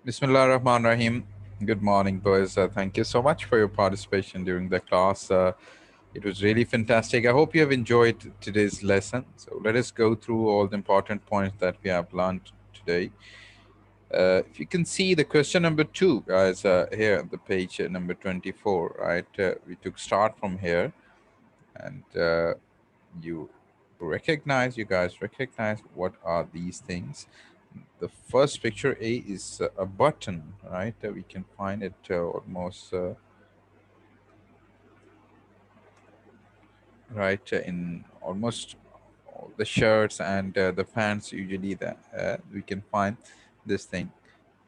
Bismillah Rahman Rahim. Good morning, boys. Thank you so much for your participation during the class. It was really fantastic. I hope you have enjoyed today's lesson. So let us go through all the important points that we have learned today. If you can see the question number two, guys, here on the page number 24, right? We took start from here, and you you guys recognize what are these things. The first picture A is a button, right? We can find it almost right in almost all the shirts and the pants. Usually, that we can find this thing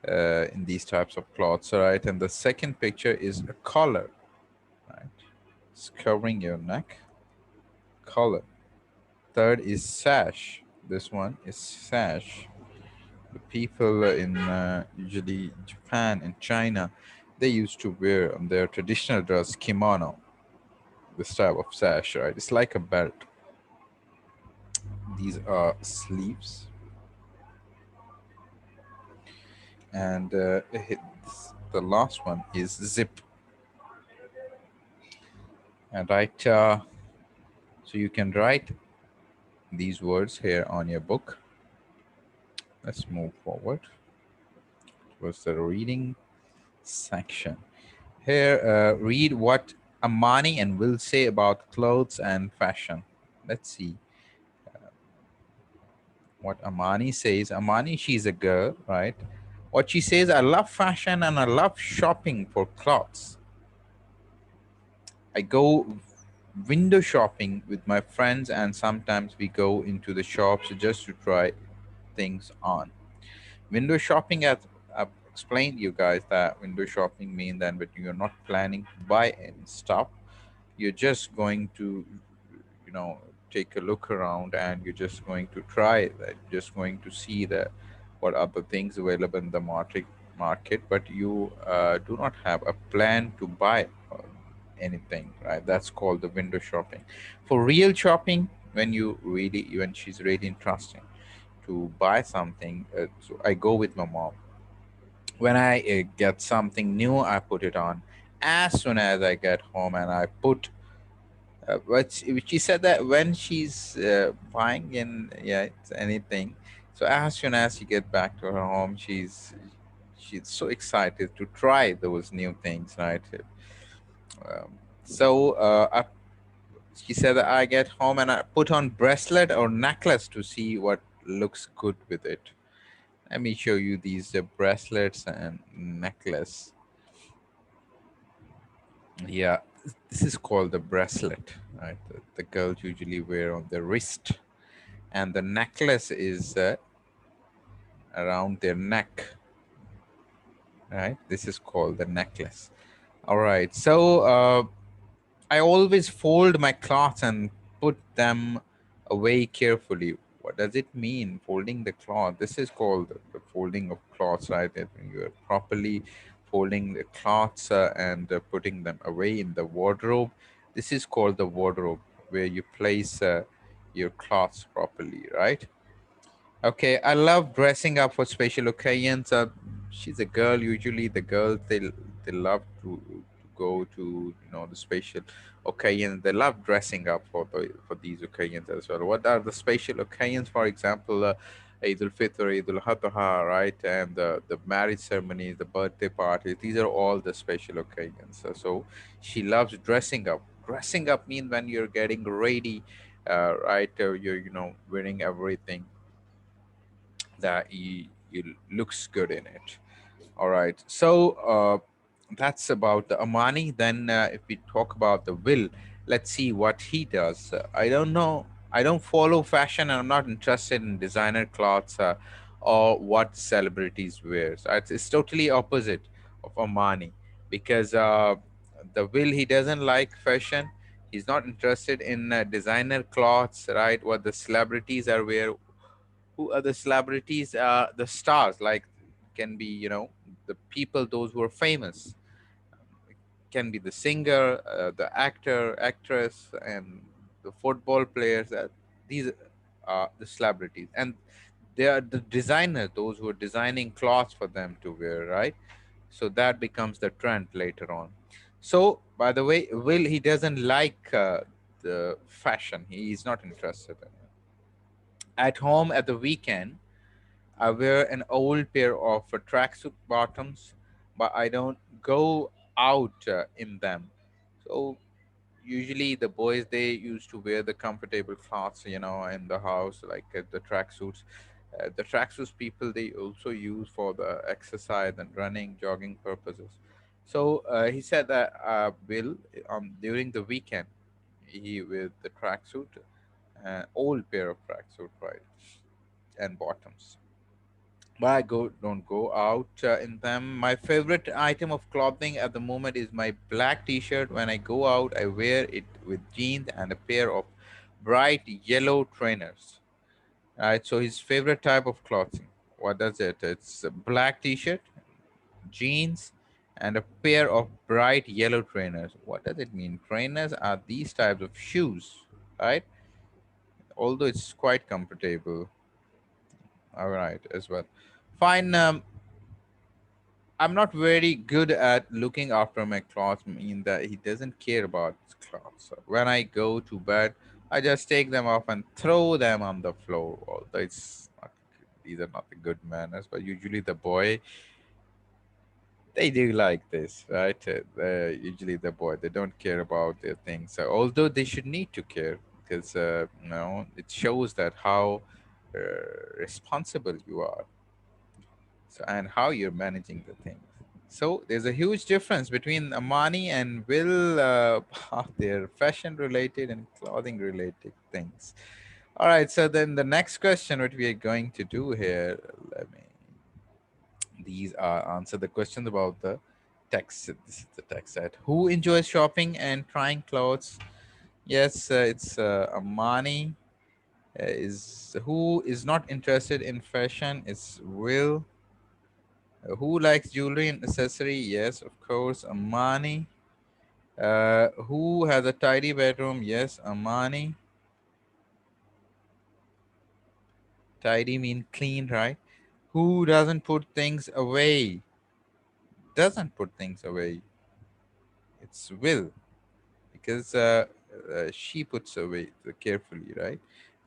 in these types of clothes, right? And the second picture is a collar, right? It's covering your neck. Collar. Third is sash. This one is sash. The people in usually Japan and China, they used to wear on their traditional dress kimono, this type of sash, right? It's like a belt. These are sleeves, and the last one is zip. And right, so you can write these words here on your book. Let's move forward. It was the reading section. Here, read what Amani and Will say about clothes and fashion. Let's see what Amani says. Amani, she's a girl, right? What she says, I love fashion and I love shopping for clothes. I go window shopping with my friends, and sometimes we go into the shops just to try things on. Window shopping, as I've explained you guys, that window shopping means that when you're not planning to buy any stuff, you're just going to, you know, take a look around, and you're just going to try that, just going to see that what other things available in the market, but you do not have a plan to buy anything, right? That's called the window shopping. For real shopping, when she's really interesting to buy something, so I go with my mom. When I get something new, I put it on. As soon as I get home, and I put but she said that when she's buying in, yeah, it's anything, so as soon as she get back to her home, she's so excited to try those new things, right? So she said that I get home and I put on bracelet or necklace to see what looks good with it. Let me show you these bracelets and necklace. Yeah, this is called the bracelet, right? The girls usually wear on the wrist, and the necklace is around their neck, right? This is called the necklace. All right. So I always fold my cloths and put them away carefully. What does it mean, folding the cloth? This is called the folding of cloths, right? That when you are properly folding the cloths and putting them away in the wardrobe. This is called the wardrobe, where you place your cloths properly, right? Okay, I love dressing up for special occasions. She's a girl. Usually, the girls they love to go to, the special occasions. They love dressing up for these occasions as well. What are the special occasions? For example, Eid al-Fitr, Eid al-Adha, right, and the marriage ceremonies, the birthday parties. These are all the special occasions. So she loves dressing up. Dressing up means when you're getting ready, right? You're wearing everything that you looks good in it. All right. So that's about the Amani. Then if we talk about the Will, let's see what he does. I don't know. I don't follow fashion, and I'm not interested in designer clothes or what celebrities wear. So it's totally opposite of Amani, because the Will, he doesn't like fashion. He's not interested in designer clothes, right? What the celebrities are wear. Who are the celebrities? The stars, like, can be, the people, those who are famous. It can be the singer, the actor, actress, and the football players. These are the celebrities, and They are the designer, those who are designing cloths for them to wear, right? So that becomes the trend later on. So by the way, Will, he doesn't like the fashion. He is not interested in it. At home at the weekend, I wear an old pair of tracksuit bottoms, but I don't go out in them. So usually the boys, they used to wear the comfortable clothes, in the house, like the tracksuits. The tracksuits people, they also use for the exercise and running, jogging purposes. So he said that Bill, during the weekend, he with the tracksuit, old pair of tracksuit, right, and bottoms. But I don't go out in them. My favorite item of clothing at the moment is my black T-shirt. When I go out, I wear it with jeans and a pair of bright yellow trainers. Right. So his favorite type of clothing. What does it? It's a black T-shirt, jeans, and a pair of bright yellow trainers. What does it mean? Trainers are these types of shoes, right? Although it's quite comfortable. All right, as well. Fine. I'm not very good at looking after my clothes, mean that he doesn't care about his clothes. So when I go to bed, I just take them off and throw them on the floor. Although it's not, these are not the good manners, but usually the boy, they do like this, right? Usually the boy, they don't care about their things. So although they should need to care, because it shows that how uh, responsible you are, so and how you're managing the things. So there's a huge difference between Amani and Will of their fashion related and clothing related things. All right, so then the next question what we are going to do here, let me, these are answer the questions about the text. This is the text set. Who enjoys shopping and trying clothes? Yes, it's Amani. Is who is not interested in fashion? It's Will. Who likes jewelry and accessory? Yes, of course, Amani. Who has a tidy bedroom? Yes, Amani. Tidy mean clean, right? Who doesn't put things away? Doesn't put things away. It's Will, because she puts away carefully, right?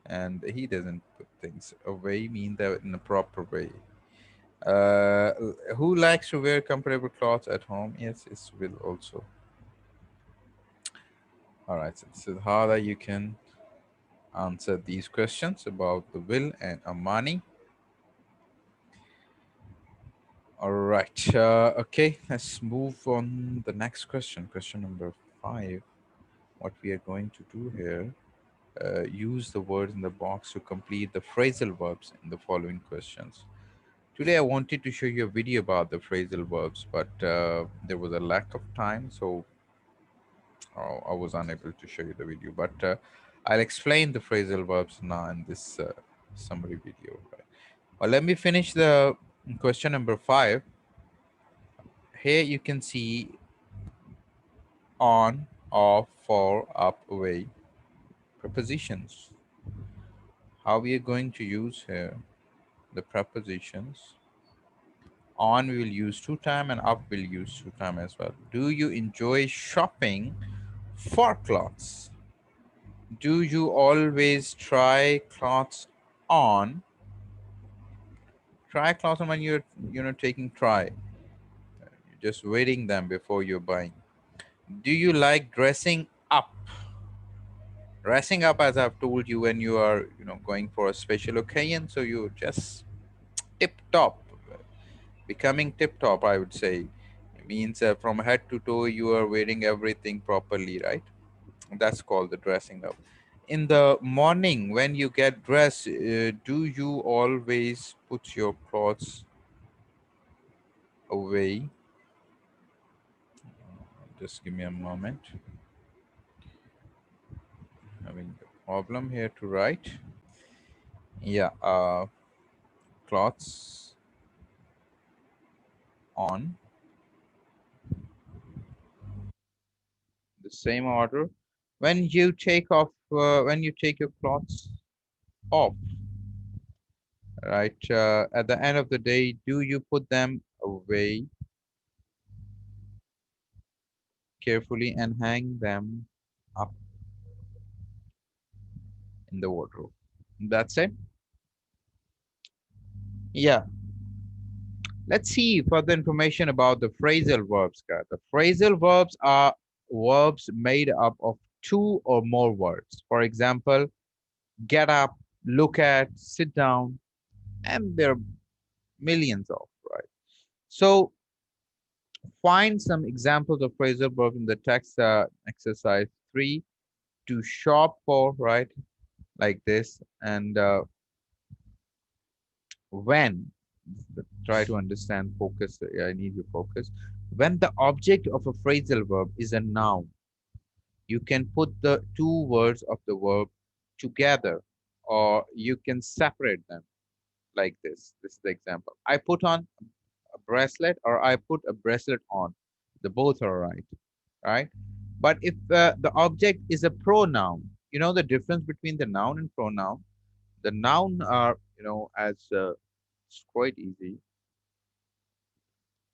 And he doesn't put things away, mean that in a proper way. Uh, who likes to wear comfortable clothes at home? Yes, it's Will also. All right, so this is how that you can answer these questions about the Will and Amani. All right. Okay, let's move on the next question. Question number 5. What we are going to do here, use the words in the box to complete the phrasal verbs in the following questions. Today, I wanted to show you a video about the phrasal verbs, but there was a lack of time, so I was unable to show you the video. But I'll explain the phrasal verbs now in this summary video. Right? Well, let me finish the question number 5. Here you can see on, off, for, up, away prepositions. How we are going to use here the prepositions. On we will use two time and up will use two time as well. Do you enjoy shopping for clothes? Do you always try clothes on? Try clothes on when you're taking try. You're just wearing them before you're buying. Do you like dressing up? Dressing up, as I've told you, when you are going for a special occasion, so you just tip top, becoming tip top, I would say. It means from head to toe you are wearing everything properly, right? That's called the dressing up. In the morning when you get dressed, do you always put your clothes away? Just give me a moment. Having a problem here to write. Yeah, clothes on the same order. When you take off, when you take your clothes off, right? At the end of the day, do you put them away carefully and hang them up in the wardrobe? That's it. Yeah. Let's see further information about the phrasal verbs, guys. The phrasal verbs are verbs made up of two or more words. For example, get up, look at, sit down, and there are millions of, right? So find some examples of phrasal verbs in the text, exercise 3, to shop for, right? Like this. And when, try to understand, focus. I need you focus. When the object of a phrasal verb is a noun, you can put the two words of the verb together, or you can separate them like this. This is the example. I put on a bracelet, or I put a bracelet on. The both are right, right? But if the object is a pronoun, you know the difference between the noun and pronoun. The noun are, as it's quite easy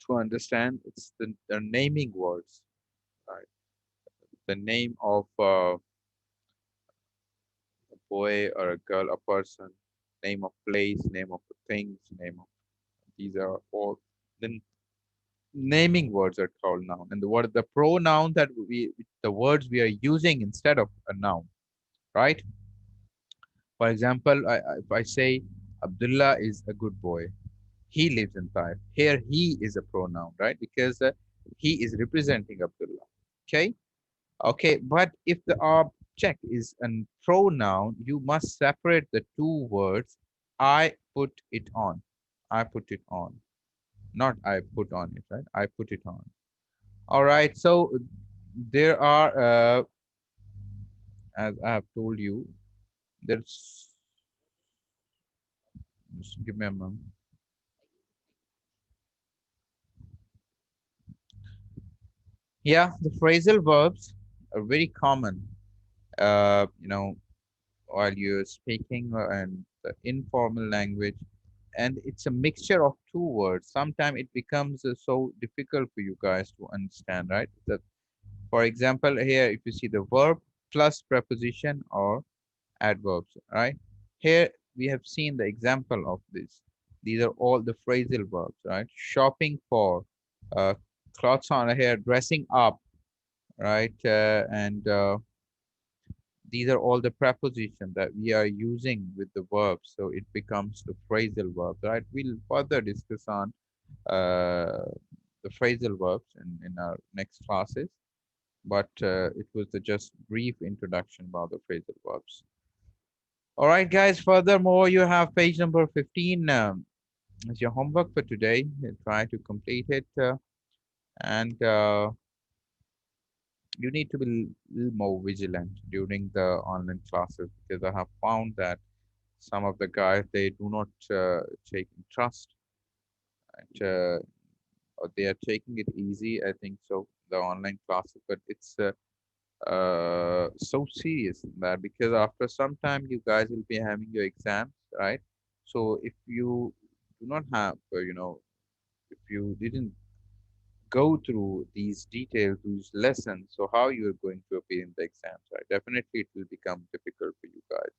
to understand. It's the naming words, right? The name of a boy or a girl, a person, name of place, name of things, name of, these are all the naming words are called noun. And the pronoun that the words we are using instead of a noun, right? For example, if I say Abdullah is a good boy, he lives in Taif. Here, he is a pronoun, right? Because he is representing Abdullah. Okay. Okay. But if the object is a pronoun, you must separate the two words. I put it on. I put it on. Not I put on it, right? I put it on. All right. So there are, as I have told you, there's, just give me a moment. Yeah, the phrasal verbs are very common. You know, while you're speaking and the informal language, and it's a mixture of two words. Sometimes it becomes so difficult for you guys to understand, right? That, for example, here if you see the verb plus preposition or adverbs, right? Here we have seen the example of this. These are all the phrasal verbs, right? Shopping for, uh, clothes on, here dressing up, right? And these are all the prepositions that we are using with the verbs, so it becomes the phrasal verbs, right? We'll further discuss on uh, the phrasal verbs in our next classes, but it was just brief introduction about the phrasal verbs. All right, guys, furthermore, you have page number 15 as your homework for today. Try to complete it, and you need to be a little more vigilant during the online classes, because I have found that some of the guys, they do not take trust, and or they are taking it easy, I think so, the online classes. But it's so serious in that, because after some time you guys will be having your exams, right? So if you do not have, if you didn't go through these details, these lessons, so how you are going to appear in the exams, right? Definitely it will become difficult for you guys.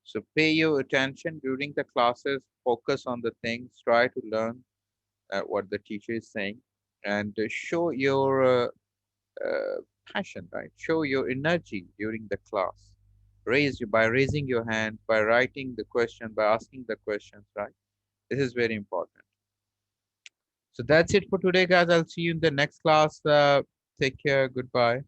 So pay your attention during the classes, focus on the things, try to learn what the teacher is saying, and show your uh, passion, right? Show your energy during the class. By raising your hand, by writing the question, by asking the questions, right? This is very important. So that's it for today, guys. I'll see you in the next class. Take care. Goodbye.